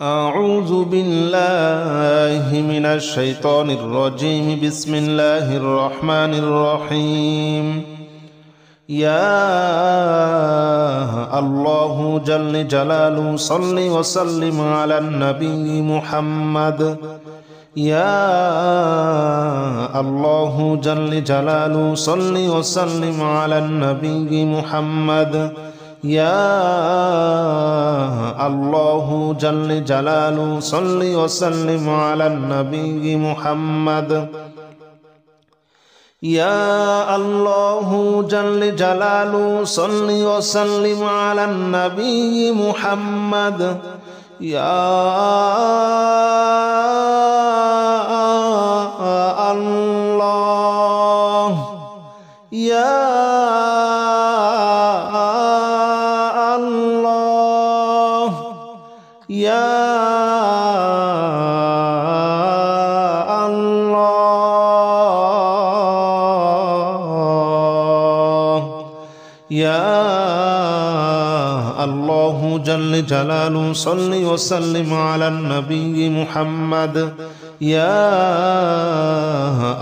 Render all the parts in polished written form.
أعوذ بالله من الشيطان الرجيم. بسم الله الرحمن الرحيم. يا الله جل جلاله صل وسلم على النبي محمد. يا الله جل جلاله صل وسلم على النبي محمد. يا الله جل جلاله صل وسلم على النبي محمد. يا الله جل جلاله صل وسلم على النبي محمد. يا الله يا يا الله يا الله جل جلاله صل وسلم على النبي محمد. يا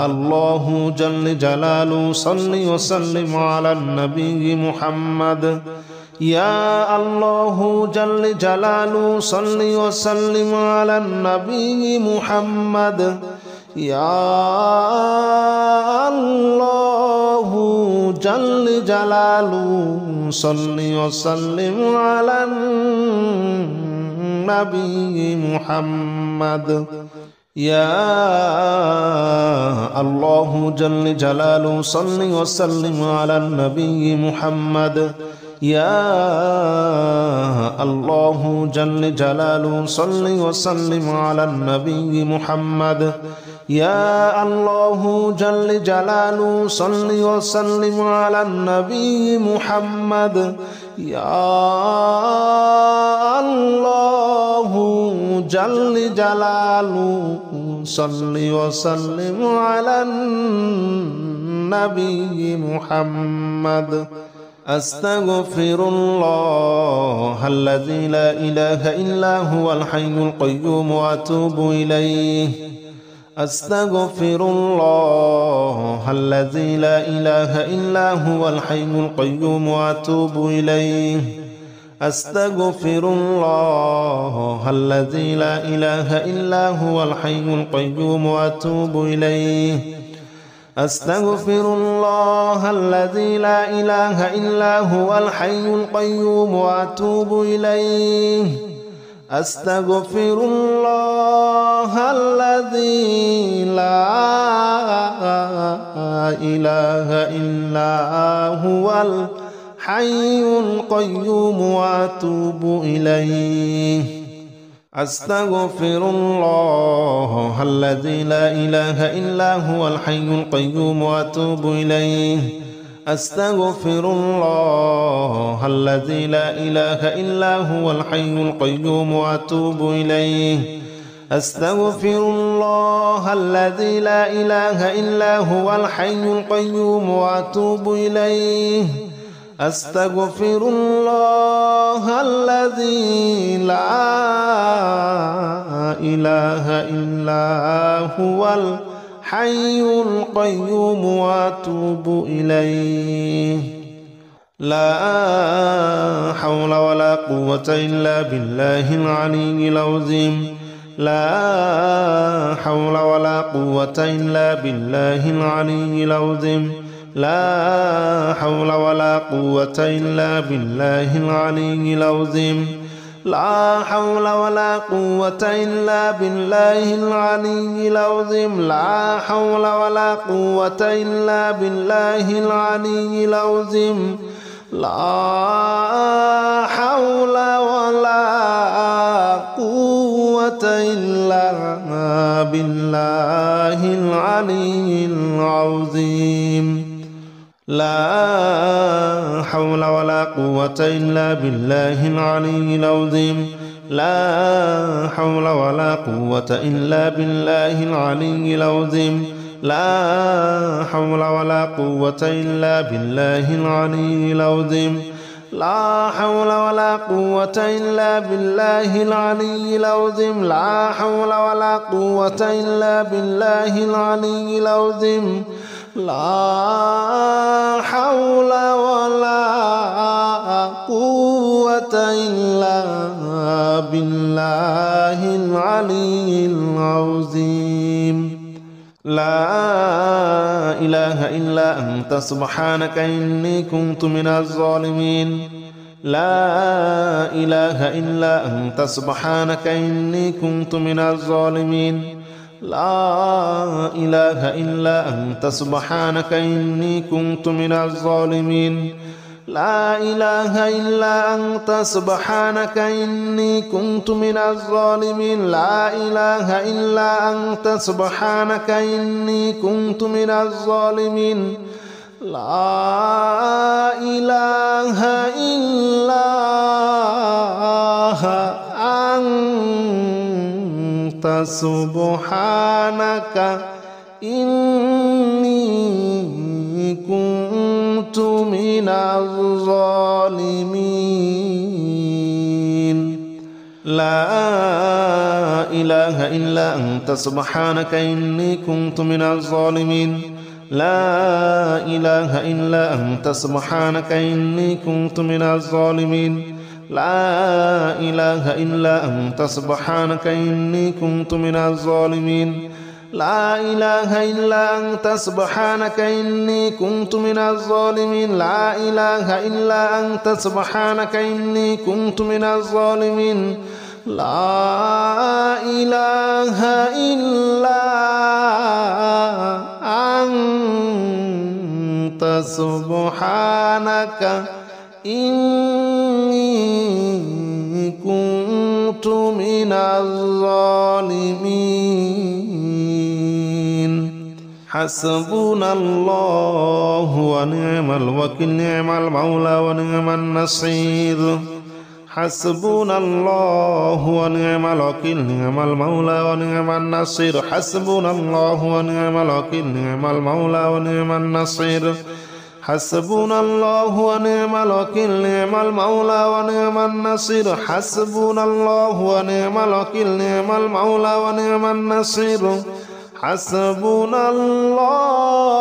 الله جل جلاله صل وسلم على النبي محمد. يا الله جل جلاله صل وسلم على النبي محمد. يا الله جل جلاله صل وسلم على النبي محمد. يا الله جل جلاله صل وسلم على النبي محمد. يا الله جل جلاله صل وسلم على النبي محمد. يا الله جل جلاله صل وسلم على النبي محمد. يا الله جل جلاله صل وسلم على النبي محمد. أستغفر الله الذي لا إله إلا هو الحي القيوم وأتوب إليه. أستغفر الله الذي لا إله إلا هو الحي القيوم وأتوب إليه. أستغفر الله الذي لا إله إلا هو الحي القيوم وأتوب إليه. أستغفر الله الذي لا إله إلا هو الحي القيوم وأتوب إليه. أستغفر الله الذي لا إله إلا هو الحي القيوم وأتوب إليه. أستغفر الله الذي لا إله إلا هو الحي القيوم وأتوب إليه. أستغفر الله الذي لا إله إلا هو الحي القيوم وأتوب إليه. أستغفر الله الذي لا إله إلا هو الحي القيوم وأتوب إليه. أستغفر الله الذي لا إله إلا هو الحي القيوم وأتوب إليه. لا حول ولا قوة إلا بالله العلي العظيم. لا حول ولا قوة إلا بالله العلي العظيم. لا حول ولا قوة إلا بالله العلي العظيم. لا حول ولا قوة إلا بالله العلي العظيم. لا حول ولا قوة إلا بالله العلي العظيم. لا حول ولا قوة إلا بالله العلي العظيم. لا حول ولا قوة إلا بالله العلي العظيم. لا حول ولا قوة إلا بالله العلي العظيم. لا حول ولا قوة إلا بالله العلي العظيم. لا حول ولا قوة إلا بالله العلي العظيم لا حول ولا قوة إلا بالله العلي العظيم لا حول ولا قوة إلا بالله العلي العظيم لا إله إلا أنت سبحانك إني كنت من الظالمين لا إله إلا أنت سبحانك إني كنت من الظالمين لا إله إلا أنت سبحانك إني كنت من الظالمين لا إله إلا أنت سبحانك إني كنت من الظالمين لا إله إلا أنت سبحانك إني كنت من الظالمين لا إله إلا أنت سبحانك إني كنت من الظالمين لا إله إلا أنت سبحانك إني كنت من الظالمين لا إله إلا أنت سبحانك إني كنت من الظالمين لا إله إلا أنت سبحانك إني كنت من الظالمين لا إله إلا أنت سبحانك إني كنت من الظالمين لا إله إلا أنت سبحانك إني كنت من الظالمين لا إله إلا أنت سبحانك إني كنت من الظالمين حسبنا الله ونعم الوكيل نعم المولى ونعم النصير حسبنا الله ونعم الوكيل نعم المولى ونعم النصير حسبنا الله ونعم الوكيل نعم المولى ونعم النصير حسبنا الله ونعم الوكيل نعم المولى ونعم النصير حسبنا الله ونعم الوكيل نعم المولى ونعم النصير حسبنا الله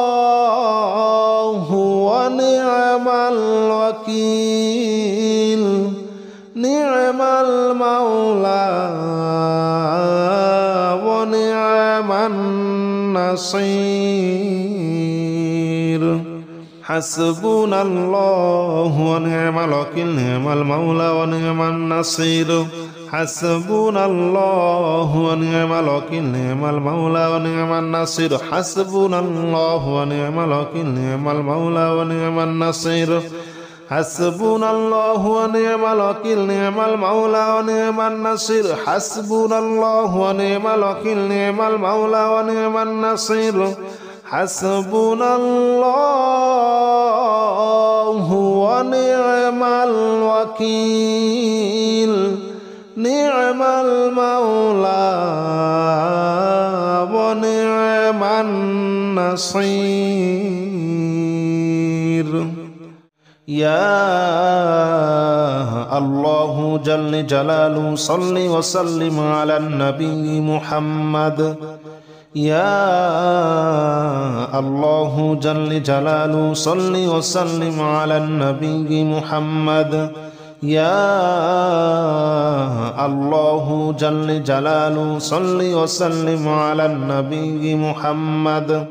ونعم الوكيل نعم المولى ونعم النصير حسبنا الله ونعم الوكيل نعم المولى ونعم النصير حسبنا الله ونعم الوكيل نعم المولى ونعم النصير حسبنا الله ونعم الوكيل نعم المولى ونعم النصير حسبنا الله ونعم الوكيل نعم المولى ونعم النصير حسبنا الله ونعم الوكيل نعم المولى ونعم النصير حسبنا الله ونعم الوكيل نعم المولى ونعم النصير يا الله جل جلاله صل وسلم على النبي محمد يا الله جل جلاله صل وسلم على النبي محمد يا الله جل جلاله صل وسلم على النبي محمد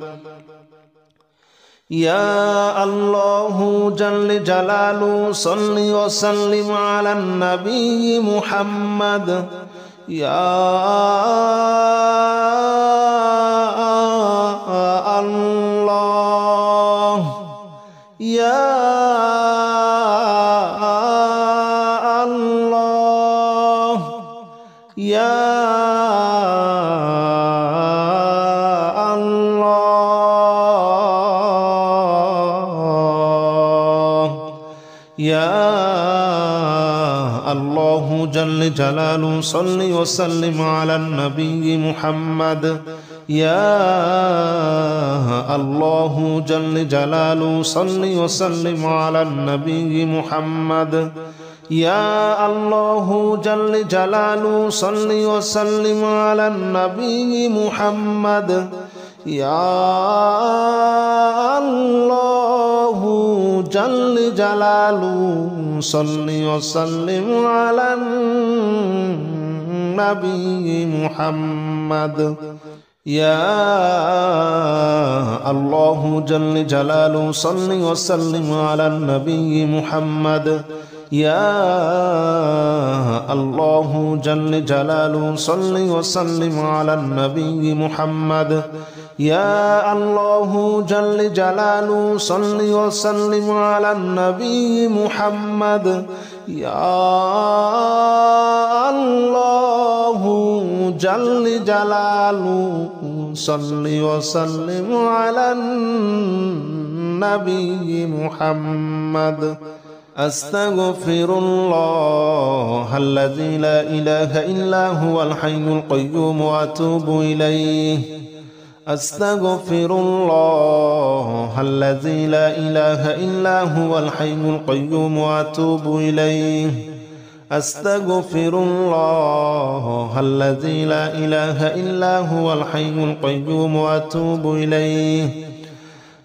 يا الله جل جلاله صل وسلم على النبي محمد يا الله يا الله يا يا الله جل جلاله صل وسلم على النبي محمد يا الله جل جلاله صل وسلم على النبي محمد يا الله جل جلاله صل وسلم على النبي محمد يا الله جل جلاله صل وسلم على النبي محمد يا الله جل جلاله صل وسلم على النبي محمد يا الله جل جلاله صل وسلم على النبي محمد يا الله جل جلاله صل وسلم على النبي محمد يا الله جل جلاله صل وسلم على النبي محمد أستغفر الله الذي لا إله إلا هو الحي القيوم وأتوب إليه أستغفر الله الذي لا إله إلا هو الحي القيوم وأتوب إليه أستغفر الله الذي لا إله إلا هو الحي القيوم وأتوب إليه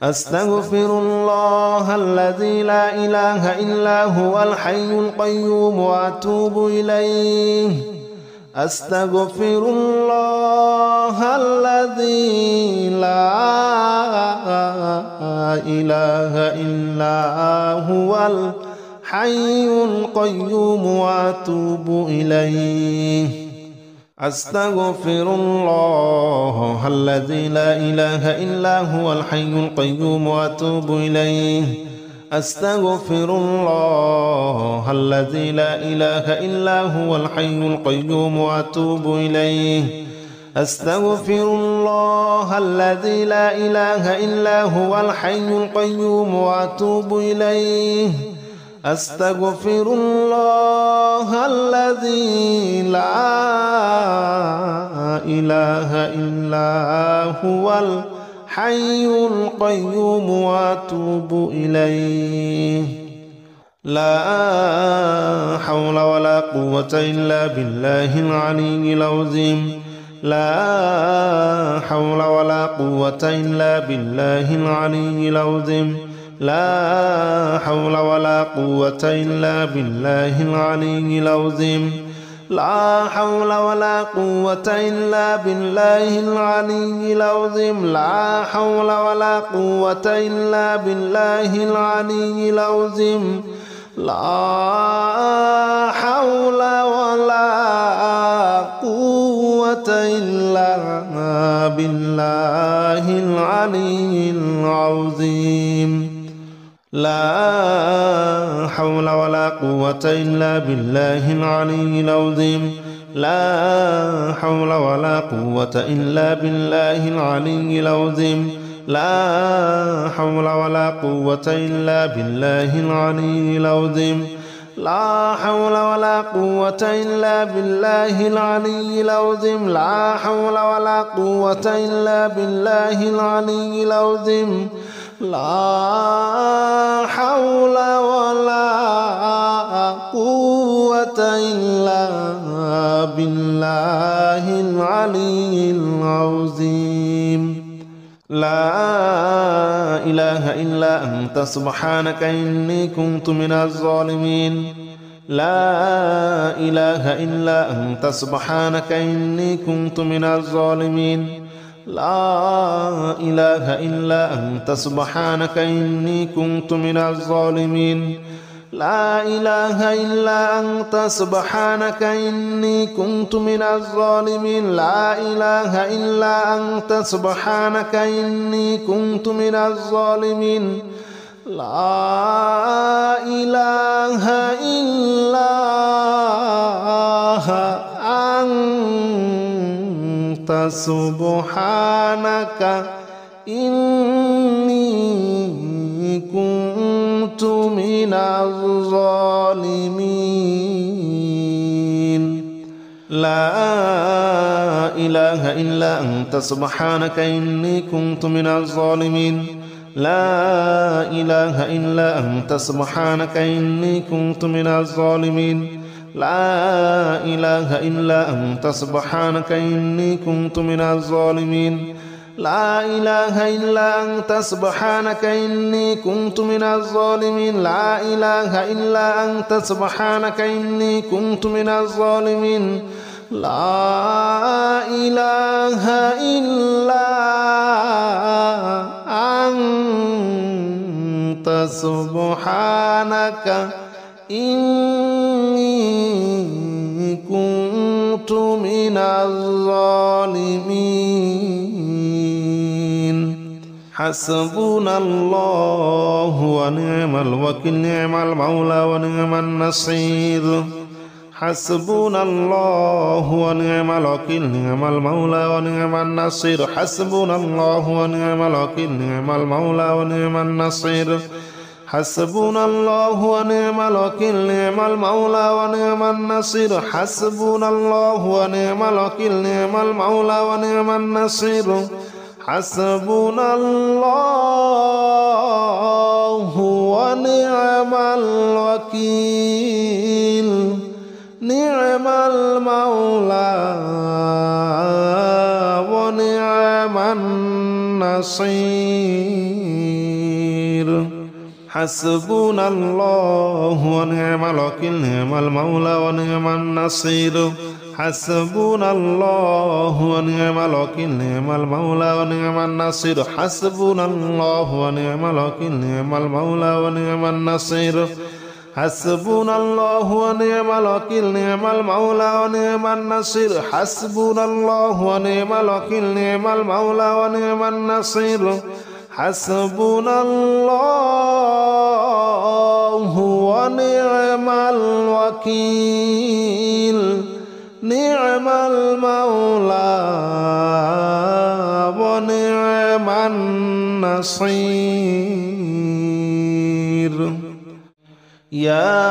أستغفر الله الذي لا إله إلا هو الحي القيوم وأتوب إليه أستغفر الله الذي لا إله إلا هو الحي القيوم وأتوب إليه أستغفر الله الذي لا إله إلا هو الحي القيوم وأتوب إليه أستغفر الله الذي لا إله إلا هو الحي القيوم وأتوب إليه أستغفر الله الذي لا إله إلا هو الحي القيوم وأتوب إليه أستغفر الله الذي لا إله إلا هو الحي القيوم وأتوب إليه لا حول ولا قوة إلا بالله العلي العظيم لا حول ولا قوة إلا بالله العلي العظيم لا حول ولا قوة إلا بالله العلي العظيم لا حول ولا قوة إلا بالله العلي العظيم لا حول ولا قوة إلا بالله العلي العظيم لا حول ولا قوة إلا بالله العلي العظيم لا حول ولا قوة إلا بالله العلي العظيم لا حول ولا قوة إلا بالله العلي العظيم لا حول ولا قوة إلا بالله العلي العظيم لا حول ولا قوة إلا بالله العلي العظيم لا حول ولا قوة إلا بالله العلي العظيم لا حول ولا قوة إلا بالله العلي العظيم لا إله إلا أنت سبحانك إني كنت من الظالمين لا إله إلا أنت سبحانك إني كنت من الظالمين لا إله إلا أنت سبحانك إني كنت من الظالمين لا إله إلا أنت سبحانك إني كنت من الظالمين لا إله إلا أنت سبحانك إني كنت من الظالمين لا إله إلا أنت سبحانك إني كنت من الظالمين لا إله إلا أنت سبحانك إني كنت من الظالمين لا إله إلا أنت سبحانك إني كنت من الظالمين لا إله إلا أنت سبحانك إني كنت من الظالمين لا إله إلا أنت سبحانك إني كنت من الظالمين لا إله إلا أنت سبحانك إني كنت من الظالمين لا إله إلا أنت سبحانك إني كنت من الظالمين حسبنا الله ونعم الوكيل نعم المولى ونعم النصير حسبنا الله ونعم الوكيل نعم المولى ونعم النصير حسبنا الله ونعم الوكيل نعم المولى ونعم النصير حسبنا الله ونعم الوكيل نعم المولى ونعم النصير حسبنا الله ونعم الوكيل نعم المولى ونعم النصير حسبنا الله ونعم الوكيل نعم المولى ونعم النصير حسبنا الله ونعم الوكيل نعم المولى ونعم النصير حسبنا الله ونعم الوكيل نعم المولى ونعم النصير حسبنا الله ونعم الوكيل نعم المولى ونعم النصير حسبنا الله ونعم الوكيل نعم المولى ونعم النصير حسبنا الله ونعم الوكيل نعم المولى ونعم النصير حسبنا الله ونعم الوكيل نعم المولى ونعم النصير يا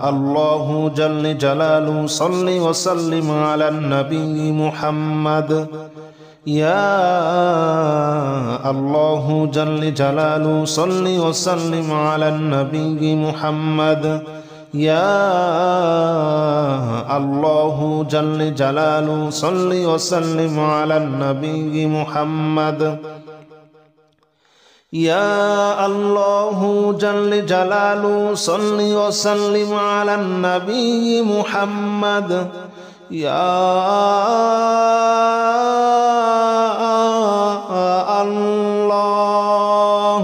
الله جل جلاله صل وسلم على النبي محمد يا الله جل جلاله صل وسلم على النبي محمد يا الله جل جلاله صل وسلم على النبي محمد يا الله جل جلاله صل وسلم على النبي محمد يا الله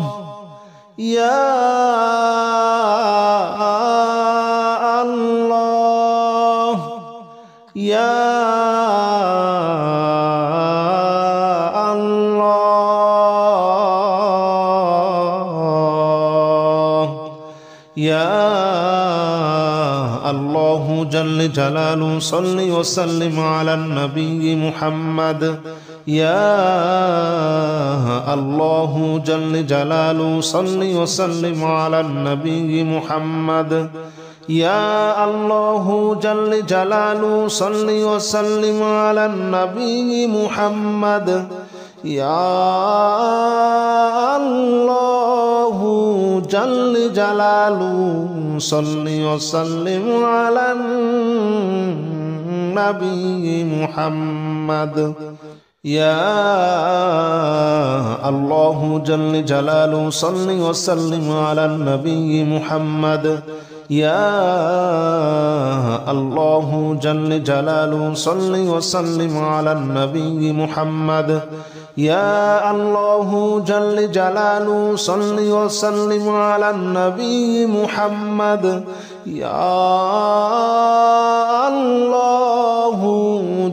يا الله يا يا الله جل جلاله صل وسلم على النبي محمد يا الله جل جلاله صل وسلم على النبي محمد يا الله جل جلاله صل وسلم على النبي محمد يا الله جل جلاله صل وسلم على النبي محمد يا الله جل جلاله صل وسلم على النبي محمد يا الله جل جلاله صل وسلم على النبي محمد يا الله جل جلاله صل وسلم على النبي محمد يا الله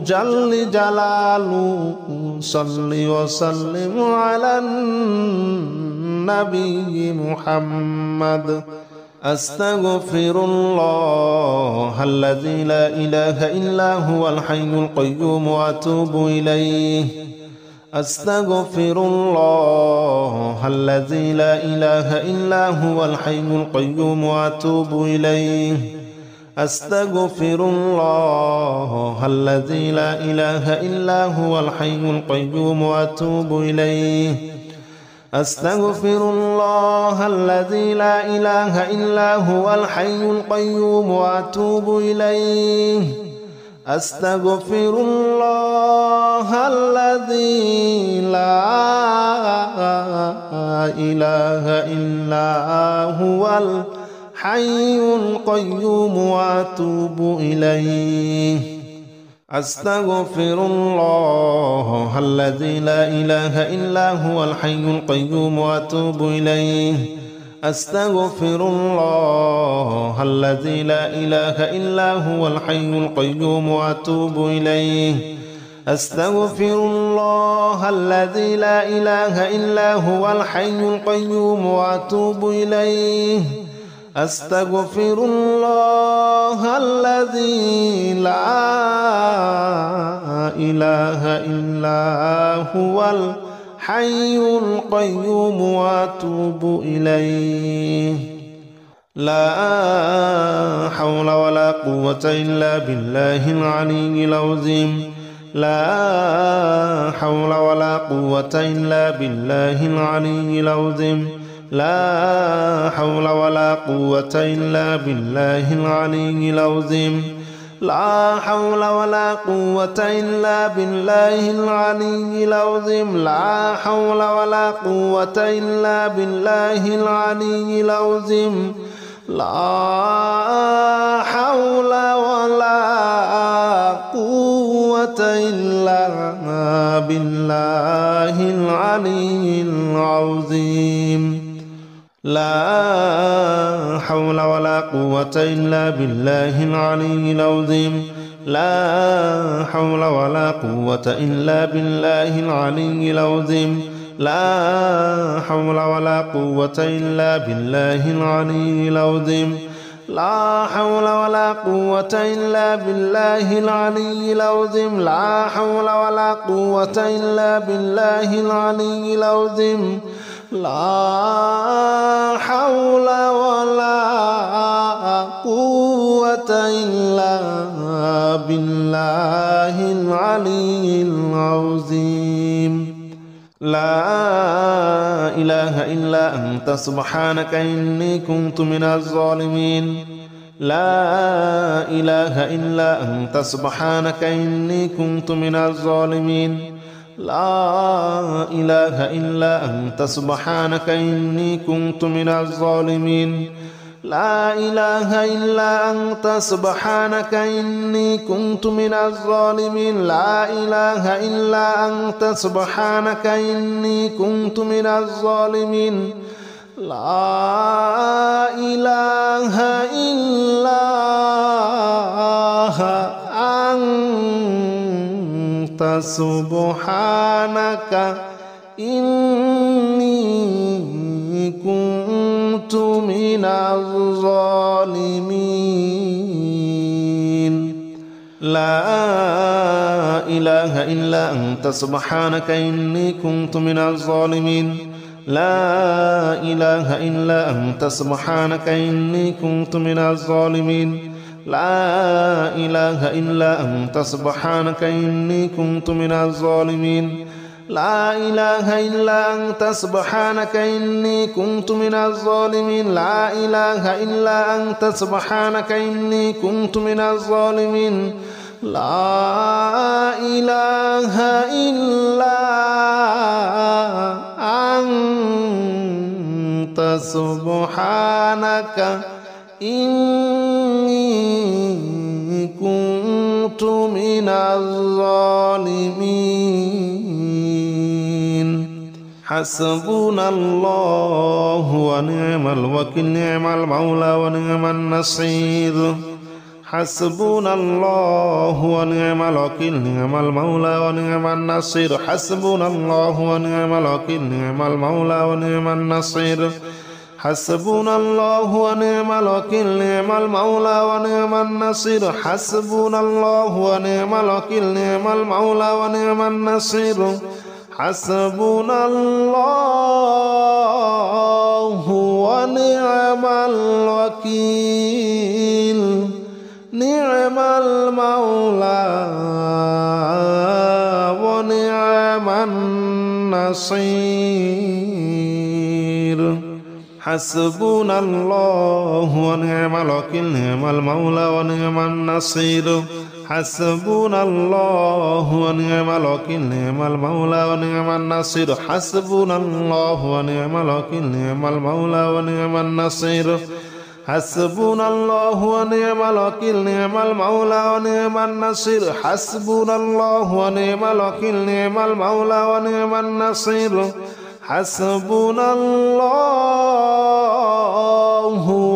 جل جلاله صل وسلم على النبي محمد أستغفر الله الذي لا إله إلا هو الحي القيوم وأتوب إليه أستغفر الله الذي لا إله إلا هو الحي القيوم وأتوب إليه أستغفر الله الذي لا إله إلا هو الحي القيوم وأتوب إليه أستغفر الله الذي لا إله إلا هو الحي القيوم وأتوب إليه أستغفر الله الذي لا إله إلا هو الحي القيوم وأتوب إليه أستغفر الله الذي لا إله إلا هو الحي القيوم وأتوب إليه أستغفر الله الذي لا إله إلا هو الحي القيوم وأتوب إليه أستغفر الله الذي لا إله إلا هو الحي القيوم وأتوب إليه أستغفر الله الذي لا إله إلا هو الحي القيوم وأتوب إليه لا حول ولا قوة إلا بالله العلي العظيم لا حول ولا قوة إلا بالله العلي العظيم لا حول ولا قوة إلا بالله العلي العظيم لا حول ولا قوة إلا بالله العلي العظيم لا حول ولا قوة إلا بالله العلي العظيم لا حول ولا قوة إلا بالله العلي العظيم لا حول ولا قوة إلا بالله العلي العظيم لا حول ولا قوة إلا بالله العلي العظيم لا حول ولا قوة إلا بالله العلي العظيم لا حول ولا قوة إلا بالله العلي العظيم لا حول ولا قوة إلا بالله العلي العظيم لا حول ولا قوة إلا بالله العلي العظيم لا إله إلا أنت سبحانك إني كنت من الظالمين لا إله إلا أنت سبحانك إني كنت من الظالمين لا إله إلا أنت سبحانك إني كنت من الظالمين لا إله إلا أنت سبحانك إني كنت من الظالمين لا إله إلا أنت سبحانك إني كنت من الظالمين لا إله إلا أنت سبحانك إني كنت من الظالمين لا إله إلا أنت سبحانك إني كنت من الظالمين لا إله إلا أنت سبحانك إني كنت من الظالمين لا إله إلا أنت سبحانك إني كنت من الظالمين لا إله إلا أنت سبحانك إني كنت من الظالمين لا إله إلا أنت سبحانك إني كنت من الظالمين لا إله إلا أنت سبحانك إني كنت من الظالمين حسبنا الله ونعم الوكيل نعم المولى ونعم النصير حسبنا الله ونعم الوكيل نعم المولى ونعم النصير حسبنا الله ونعم الوكيل نعم المولى ونعم النصير حسبنا الله ونعم الوكيل نعم المولى ونعم النصير حسبنا الله ونعم الوكيل نعم المولى ونعم النصير حسبنا الله ونعم الوكيل نعم المولى ونعم النصير حسبنا الله ونعم الوكيل نعم المولى ونعم النصير حسبنا الله ونعم الوكيل نعم المولى ونعم النصير حسبنا الله ونعم الوكيل نعم المولى ونعم النصير حسبنا الله ونعم الوكيل نعم المولى ونعم النصير حسبنا الله ونعم الوكيل نعم المولى ونعم النصير حسبنا الله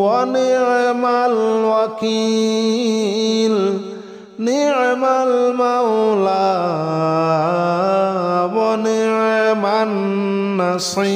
ونعم الوكيل نعم المولى ونعم النصير